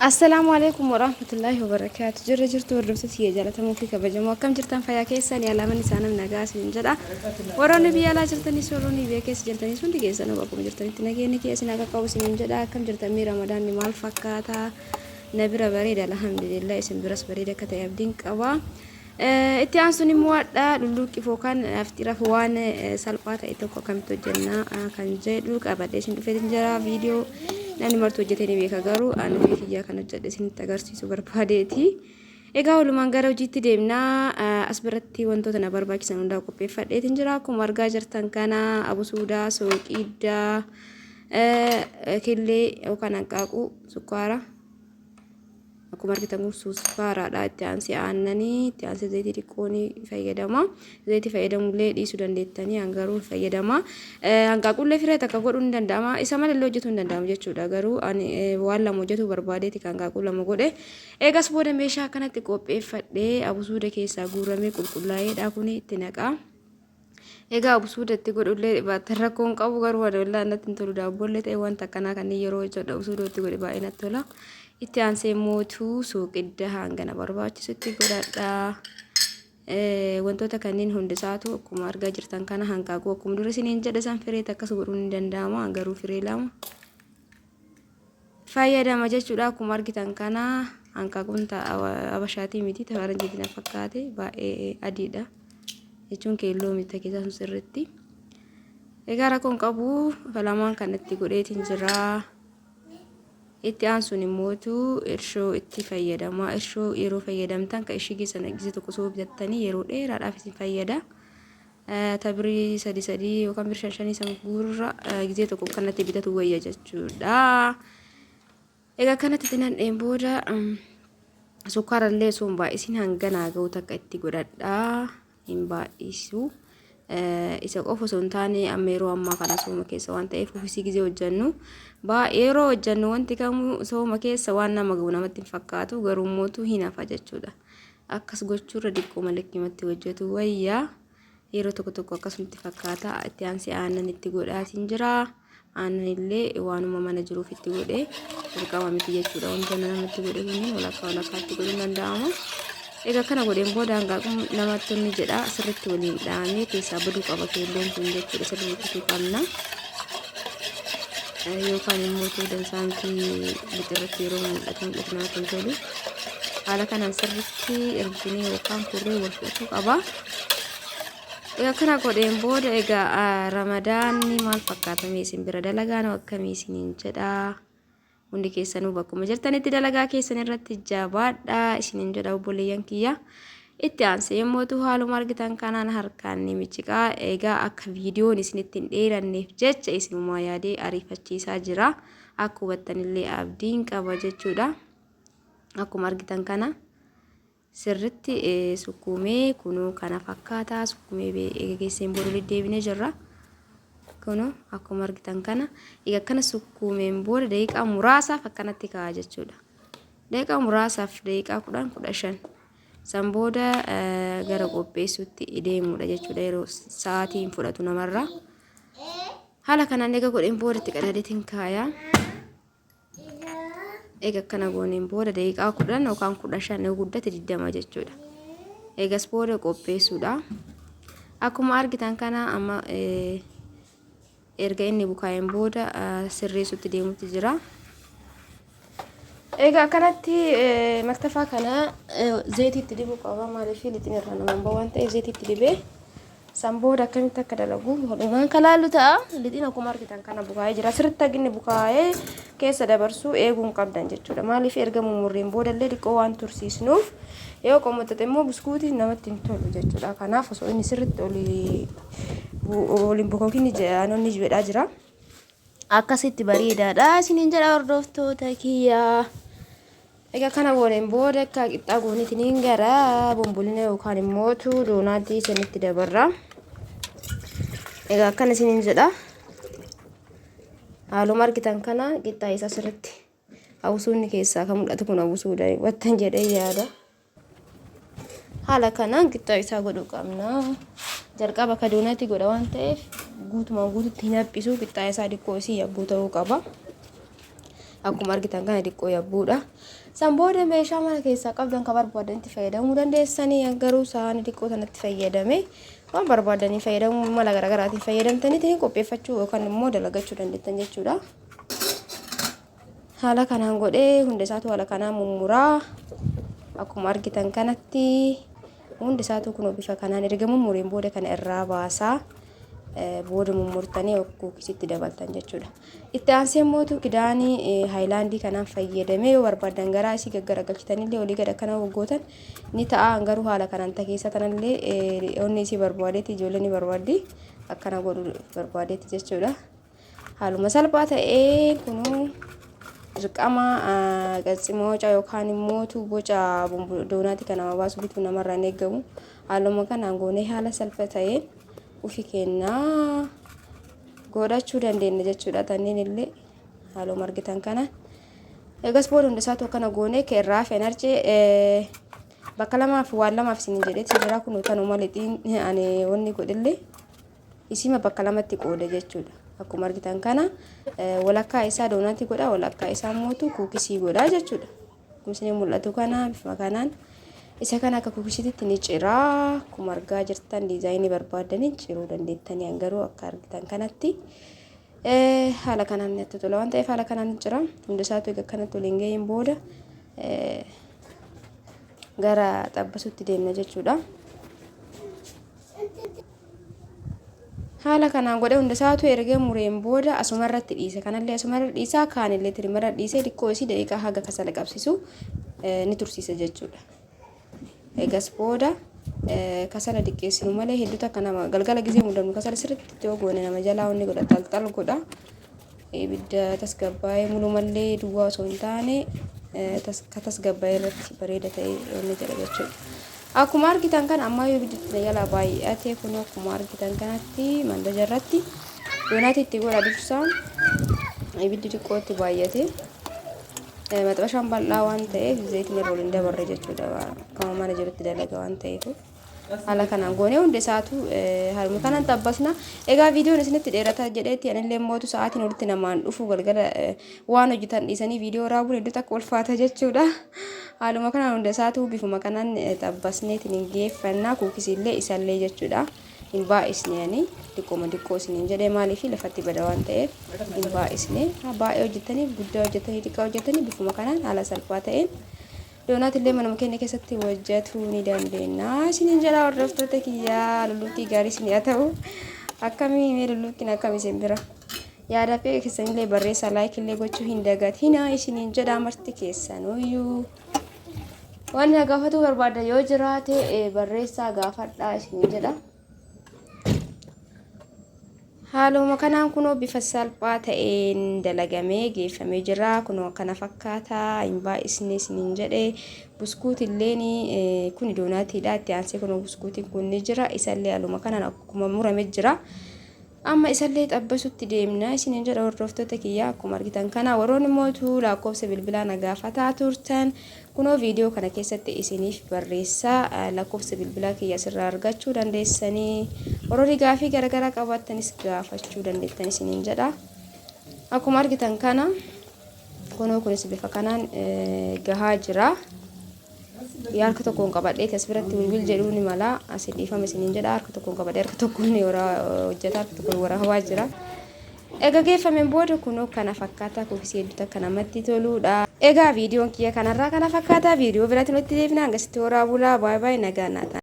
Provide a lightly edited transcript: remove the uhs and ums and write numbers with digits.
السلام عليكم ورحمة الله وبركاته. جرت وردبتي يا جلة ممكن كبجمو كم جرتان فيا كيسان يا لمن سانا من نجاس من جدا وراني بيا لا جرتني سوروني بيا كيس جرتني سوندي كيسان وبكم جرتني تناجيني كيس ناقا قوس من جدا كم جرتان مي رمضان مال فكاتا نبرة بريدة الحمد لله اسم برس بريدة كتاب دين كوا itti aansuni muwadha lulluqi fokan aftira waan salphaata tokko kamtu jenna kan jedhu qabadhe isin dhufeetin jira video namni martu hojjetee beeka garuu ani fi kiyya kan hojjedhe isinitti agarsiisu barbaadeeti. Egaa walumaan gara hojiitti deemnaa as biratti wantoota na barbaachisan hundaa qopheeffadheetin jira. Akkuma argaa jirtan kana abusuudaa, sooqiiddaa, killee yookaan hanqaaquu, sukkaara akkuma argitan kun sukkaaradha. Itti aansee aannanii, itti aansee zayitii xiqqooni fayyadama. Zayitii fayyadamullee dhiisuu dandeettanii hangaruu fayyadama. Hanqaaquullee firee takka godhuu ni danda'ama. Isa malee hojjetuu hin danda'amu jechuudha. Garuu ani waan lama hojjetuu barbaadeeti kan hanqaaquu lama godhe. Eegas booda meeshaa kanatti qopheeffadhee abusuuda keessaa guuramee qulqullaa'eedha kuni itti naqaa. Egaa abusuuda itti godhullee baattan rakkoon qabu garuu walaa natti hin tolu daabboollee ta'e wanta akkanaa kanneen yeroo hojjedhu abusuuda itti godhe baay'ee natti tola. Itti aansee mootuu suuqidda hangana barbaachisutti godhadha. Wantoota kanneen hundisaatu akkuma argaa jirtan kana hanqaaquu akkuma dura isiniin jedhe san firee takkas godhuu ni danda'ama garuu firee lama fayyadama jechuudha. Akkuma argitan kana hanqaaquun abashaatii miti faranjiitiin fakkaate baay'ee adiidha jechuun keelloo miti keessaa sun sirriitti. Egaa rakkoon qabu falamaan kan itti godheetiin jira. Itti aansuun immoo irshoo itti fayyadama. Irshoo yeroo fayyadamtan kan ishii sana gisee tokko soo bitattanii yeroo dheeraadhaaf isin fayyada. Tabrii sadii yookaan birshan shanii san guurra gisee tokko kanatti bitatu wayya jechuudha. Egaa kanatti dinadheen booda sukkaarallee osoo hin baay'isin hanganaa ga'u takka itti godhadha. Hin baay'isu. Isa qofa osoo hin taane amma yeroo ammaa kana sooma keessa waan ta'eef ofisii gisee hojjennu yeroo hojjennu wanti kamuu sooma keessa waan nama ga'u namatti hin fakkaatu garuu mootu hin hafa jechuudha. Akkas gochuurra diqqoo malakkiimatti hojjetu wayyaa yeroo tokko tokko akkasumatti fakkaata. Itti aansee aannan itti godhaatiin jira. Aannan illee waanuma mana jiruuf itti godhee dirqama miti jechuudha. Wanta namatti godhe kunniin walakkaatti godhuu danda'ama. Egaa kana godheen booda hanqaaquun namatti ni jedha sirriitti waliin dhahamee keessaa baduu qaba keelloon kun jechuudha. Sirriitti qabna yookaan immoo dansaanti lixirratti yeroo mul'atu namatti hin tolu. Haala kanaan sirriitti erginee yookaan kurree wal fudhachuu qaba. Egaa kana godheen booda egaa ramadaanni maal fakkaatamee isin bira dalagaan akkamii isiniin jedha. Hundi keessanuu bakkuma jirtanitti dalagaa keessan irratti jabaadha isiniin jedha obboleeyyan kiyya. Itti aansee yommuu haaluma argitan kanaan harkaan ni micciqaa. Egaa akka viidiyoon isinitti hin dheeranneef jecha isinumaa yaadee ariifachiisaa jira. Akka hubattanillee abdiin qaba jechuudha. Akkuma argitan kana sirriitti sukkumee kunuu kana fakkaata. Sukkumee geesseen booda deebinee jirra. Kuno akkuma argitan kana egaa kana sukkumeen booda daqiiqaa muraasaaf akkanatti kaa'aa jechuudha. Daqiiqaa muraasaaf daqiiqaa 10-15 san booda gara qopheessuutti deemuudha jechuudha. Yeroo sa'aatiin fudhatu namarraa haala kanaan egaa godheen booda itti qadadeetiin kaayaa. Egaa kana gooneen booda daqiiqaa 10 yookaan 15 guddate 20 jechuudha. Egas booda qopheessuudha. Akkuma argitan kana amma erga inni bukaa'een booda sirreessuutti deemuutti jira. Egaa kanatti maktafaa kana zayitiitti dibuu qaba maaliif lixin irra namaan waan ta'eef zayitiitti dibee san booda akkamitti akka dalagu walumaan kalaallu ta'a. Lixin akkuma argitan kana bukaa'ee jira. Sirriitti akka inni bukaa'ee keessa dabarsuu eeguun qabdan jechuudha. Maaliif erga mummurreen boodallee xiqqoo waan tursiisnuuf yoo qomotate immoo buskuutiin namatti hin tolu jechuudha. Kanaaf osoo inni sirriitti oliin bukookiin jaanonni jedhaa jira. Akkasitti bareedaadha isiniin jedha hordoftoota kiyya. Egaa kana gooneen booda akka qixxaa gooniitiin gara bombulina yookaan immoo doonaatti isinitti dabarra. Egaa akkana isiniin jedha. Haaluma argitan kana qixxaa isaa sirriitti abusuunni keessaa kan mul'atu kun abusuudha wattan jedhee yaada. Haala kanaan qixxaa isaa godhuu qabna. Jalqaba akka doonaatti godha waan ta'eef guutumaan guututti hin haphisu qixxaa isaa xiqqoo isii yabbuu ta'uu qaba. akkuma argitan kana diqqoo yabbuudha. San booda meeshaa mana keessaa qabdan kan barbaadan itti fayyadamuu dandeessanii garuu saani diqqoo sanatti fayyadame waan barbaadanii fayyadamuu mala garaagaraatiin fayyadamtanii qopheeffachuu yookaan immoo dalagachuu dandeettan jechuudha. Haala kanaan godhee hundi isaatu haala kanaan mummuraa akkuma argitan kanatti hundi isaatu kun bifa kanaan erga mummureen booda kana irraa baasaa booda mummurtanii kuukisitti dabaltan jechuudha. Itti aansee immoo kidaanii haayilaandii kanaan fayyadamee yoo barbaadan garaa isii gaggaragalchitanii olii gad akkana goggootan ni ta'a. Garuu haala kanaan keessa tanallee onni isii barbaadeeti ijoolleen ni barbaaddi akkana godhu barbaadeeti jechuudha. Haaluma salphaa ta'ee kunuu dirqama qaxximooca yookaan immoo boca doonaati kana baasu bituu namarraa hin eegamu. Haaluma kanaan goonee haala salphaa ta'een ufi kennaa godhachuu dandeenya jechuudha. Tanneen illee haaluma argitan kana eegas booda hundi isaatu akkana goonee keerraa feenarcee bakka lamaaf waan lamaaf isiniin jedheeti jira. Kun tanuma lixiin ani wanni godhillee isima bakka lamatti qooda jechuudha. Akkuma argitan kana walakkaa isaa doonatii godha, walakkaa isaa mootu kuukisii godha jechuudha. Kuukisiin mul'atu kana bifa kanaan isa kana akka kuukisiitti ni ciraa. Akkuma argaa jirtan diizaayinii barbaadanii ciruu dandeettanii garuu akka argitan kanatti haala kanaan natti tola waan ta'eef haala kanaan cira. Hundi isaatu egaa kanatti waliin ga'een booda gara xabbasuutti deemna jechuudha. Haala kanaan godhe hundi isaatu erga mureen booda asuma irratti dhiise. Kanallee asuma irra dhiisaa kaanillee tirimarra dhiisee diqqoo isii daqiiqaa haga kasala qabsiisu ni tursiisa jechuudha. Eegas booda kasala diqqeessinu malee hedduutu akka nama galgala gizee mudannu kasala sirriitti yoo goone nama jalaa wanni godha xalxal godha. Ibidda tasgabbaa'ee mulumallee duwwaa osoo hin taane tasgabbaa'ee irratti bareeda ta'e wanni jedha jechuudha. Akkuma argitan kan amma yoo ibiddi jala baay'atee kun akkuma argitan kanatti mandaja irratti doonaati itti godha dursaa ibiddi xiqqootti baay'atee maxxabashaan bal'aa waan ta'eef zayitiin irra waliin dabarre jechuudha. Akkuma mana jirutti dalaga waan ta'eef haala kanaan goonee hundi isaatu haaluma kanaan xabbasna. Egaa viidiyoon isinitti dheerata jedheetti anillee mootu sa'aatiin walitti namaan dhufu galgala waan hojjetan dhiisanii viidiyoo raabuun hedduu takka ulfaata jechuudha. Haaluma kanaan hundi isaatu bifuma kanaan xabbasneetiin hin geeffannaa kuukisiillee isallee jechuudha. Hin baay'isneeni diqqoo isiniin jedhee maaliif lafatti bada waan ta'eef hin baay'isne baay'ee hojjetanii guddaa hojjetanii xiqqaa hojjetanii bifuma kanaan haala salphaa ta'een doonatillee manuma keenya keessatti hojjetuu ni dandeenya. Isiniin jedha hordoftoota kiyyaa lulluutii gaarii isin haa ta'u. Akkamii mee lulluutiin akkamii isin bira yaada fi keessanillee barreessaa laayikillee gochuu hin dagatina. Isiniin jedha marti keessanuyyuu waan gaafatuu barbaadda yoo jiraate barreessaa gaafadhaa isiniin jedha. Haaluma kanaan kunoo bifa salphaa ta'een dalagamee geeffamee jira. Kunoo kana fakkaataa hin baay'isne isiniin jedhee buskuutilleen kun doonaatiidha. Itti aansee kunoo buskuutiin kun ni jira. Isallee haaluma kanaan akkuma murame jira. Amma isallee xabbasutti deemna isiniin jedha hordoftoota kiyyaa. Akkuma argitan kana warroonni mootuu lakkoofsa bilbilaa na gaafataa turtan kunoo viidiyoo kana keessatti isiniif barreessaa lakkoofsa bilbilaa kiyya asirraa argachuu dandeessanii. Warroonni gaafii garaagaraa qabaatanis gaafachuu dandeettan isiniin jedha. Akkuma argitan kana kunoo kunis bifa kanaan gahaa jira. Harka tokkoon qabadhee as biratti wilwil jedhuu ni mala asii dhiifama isiniin jedha. Harka tokkoon qabadhee harka tokkoon hojjeta harka tokkoon wara hawaa jira. Egaa geeffameen booda kunoo kana fakkaataa kuukisii hedduu akka namatti toludha. Egaa viidiyoon kiyya kanarraa kana fakkaataa viidiyoo biraatti nutti deebina hangasitti horaa bulaa baay'ee nagaa naata.